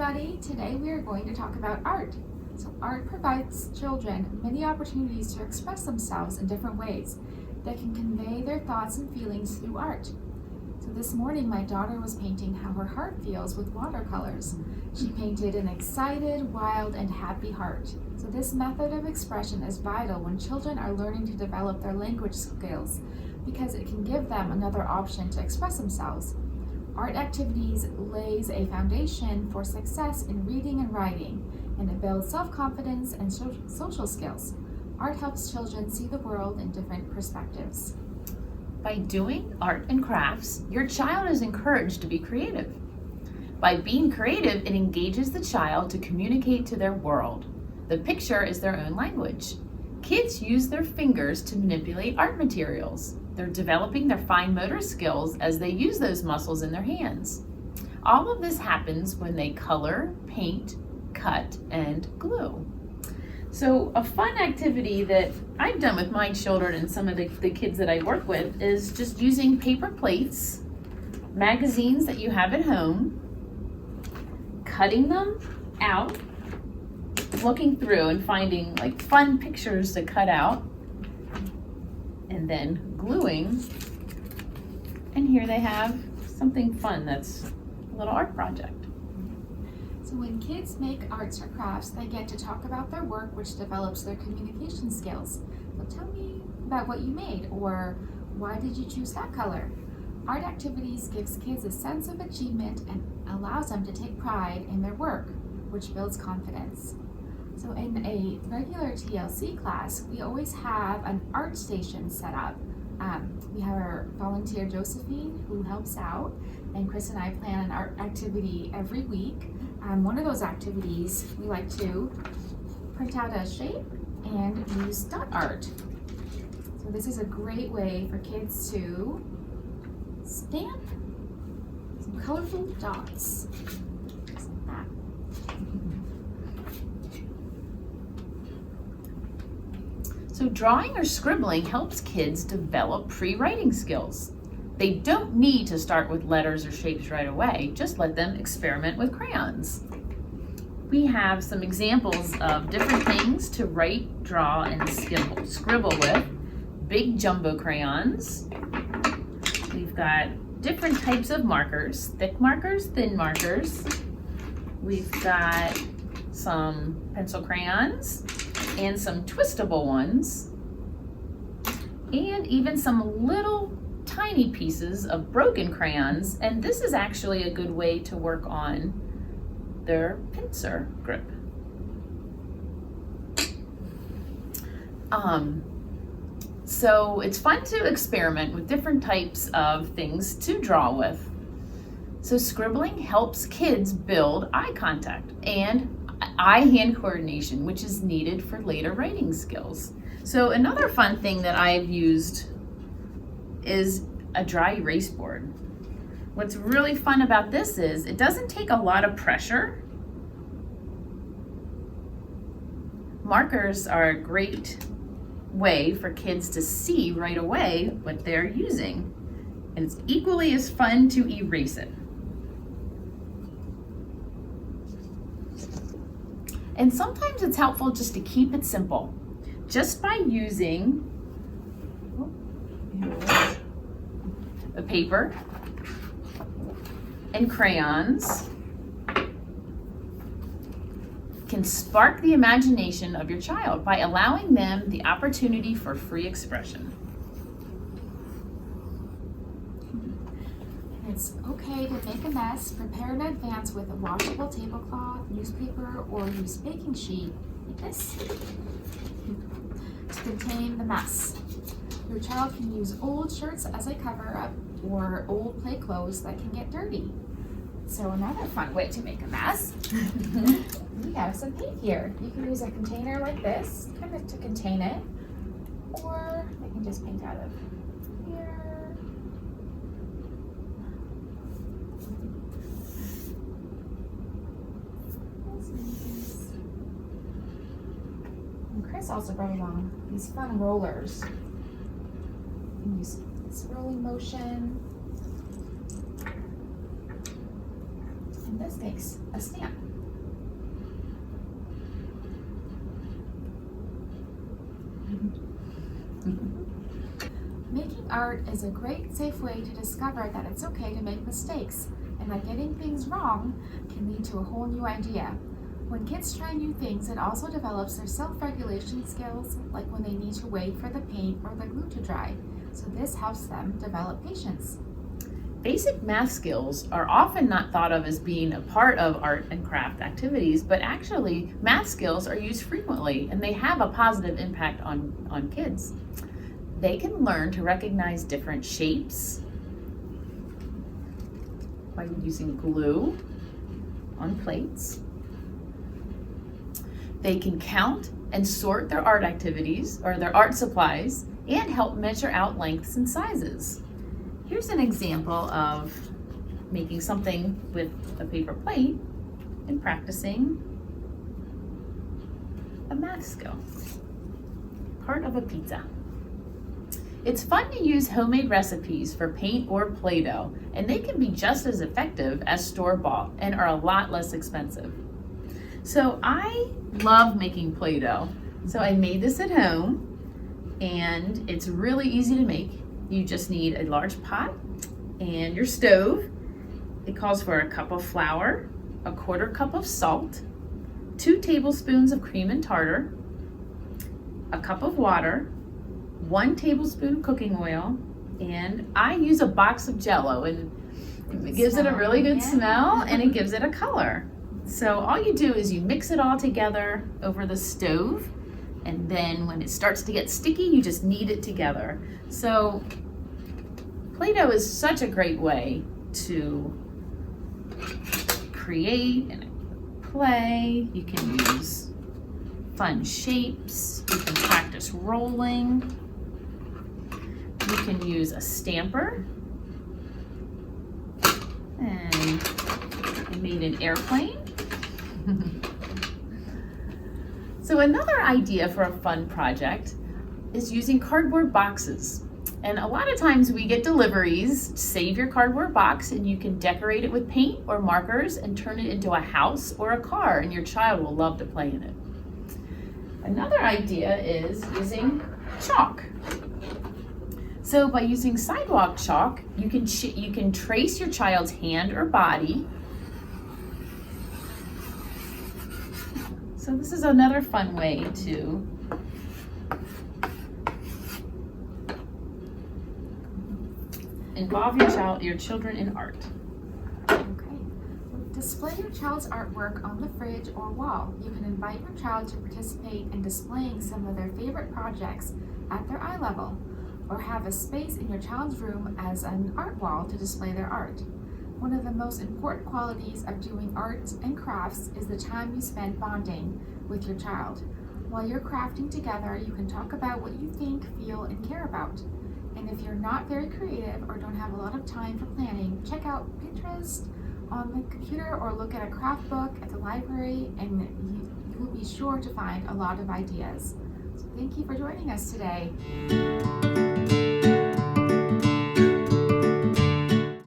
everybody. Today we are going to talk about art. So art provides children many opportunities to express themselves in different ways. They can convey their thoughts and feelings through art. So this morning my daughter was painting how her heart feels with watercolors. She painted an excited, wild, and happy heart. So this method of expression is vital when children are learning to develop their language skills because it can give them another option to express themselves. Art activities lays a foundation for success in reading and writing, and it builds self-confidence and social skills. Art helps children see the world in different perspectives. By doing art and crafts, your child is encouraged to be creative. By being creative, it engages the child to communicate to their world. The picture is their own language. Kids use their fingers to manipulate art materials. They're developing their fine motor skills as they use those muscles in their hands. All of this happens when they color, paint, cut, and glue. So a fun activity that I've done with my children and some of the kids that I work with is just using paper plates, magazines that you have at home, cutting them out, looking through and finding like fun pictures to cut out, and then gluing. And here they have something fun that's a little art project. So when kids make arts or crafts, they get to talk about their work, which develops their communication skills. So tell me about what you made, or why did you choose that color? Art activities gives kids a sense of achievement and allows them to take pride in their work, which builds confidence. So in a regular TLC class, we always have an art station set up. We have our volunteer Josephine who helps out, and Chris and I plan an art activity every week. One of those activities, we like to print out a shape and use dot art. So this is a great way for kids to stamp some colorful dots. Just like that. So drawing or scribbling helps kids develop pre-writing skills. They don't need to start with letters or shapes right away. Just let them experiment with crayons. We have some examples of different things to write, draw, and scribble with. Big jumbo crayons. We've got different types of markers, thick markers, thin markers. We've got some pencil crayons and some twistable ones, and even some little tiny pieces of broken crayons, and this is actually a good way to work on their pincer grip. So it's fun to experiment with different types of things to draw with. So scribbling helps kids build eye contact and eye-hand coordination, which is needed for later writing skills. So another fun thing that I've used is a dry erase board. What's really fun about this is it doesn't take a lot of pressure. Markers are a great way for kids to see right away what they're using, and it's equally as fun to erase it. And sometimes it's helpful just to keep it simple. Just by using a paper and crayons can spark the imagination of your child by allowing them the opportunity for free expression. It's okay to make a mess. Prepare in advance with a washable tablecloth, newspaper, or use baking sheet like this to contain the mess. Your child can use old shirts as a cover-up or old play clothes that can get dirty. So another fun way to make a mess, we have some paint here. You can use a container like this, kind of to contain it, or I can just paint out of here. And Chris also brought along these fun rollers. You can use this rolling motion. And this makes a stamp. Making art is a great, safe way to discover that it's okay to make mistakes and that getting things wrong can lead to a whole new idea. When kids try new things, it also develops their self-regulation skills, like when they need to wait for the paint or the glue to dry. So this helps them develop patience. Basic math skills are often not thought of as being a part of art and craft activities, but actually math skills are used frequently and they have a positive impact on kids. They can learn to recognize different shapes by using glue on plates. They can count and sort their art activities or their art supplies and help measure out lengths and sizes. Here's an example of making something with a paper plate and practicing a math skill, part of a pizza. It's fun to use homemade recipes for paint or Play-Doh, and they can be just as effective as store-bought and are a lot less expensive. So I love making Play-Doh. So I made this at home, and it's really easy to make. You just need a large pot and your stove. It calls for a cup of flour, a 1/4 cup of salt, 2 tablespoons of cream and tartar, a cup of water, 1 tablespoon cooking oil, and I use a box of Jell-O, and it gives it a really good smell and it gives it a color. So all you do is you mix it all together over the stove, and then when it starts to get sticky, you just knead it together. So Play-Doh is such a great way to create and play. You can use fun shapes. You can practice rolling. You can use a stamper. And I made an airplane. So another idea for a fun project is using cardboard boxes. And a lot of times we get deliveries. Save your cardboard box and you can decorate it with paint or markers and turn it into a house or a car, and your child will love to play in it. Another idea is using chalk. So by using sidewalk chalk, you can trace your child's hand or body. So this is another fun way to involve your children in art. Okay. Display your child's artwork on the fridge or wall. You can invite your child to participate in displaying some of their favorite projects at their eye level, or have a space in your child's room as an art wall to display their art. One of the most important qualities of doing art and crafts is the time you spend bonding with your child. While you're crafting together, you can talk about what you think, feel, and care about. And if you're not very creative or don't have a lot of time for planning, check out Pinterest on the computer or look at a craft book at the library, and you will be sure to find a lot of ideas. So thank you for joining us today.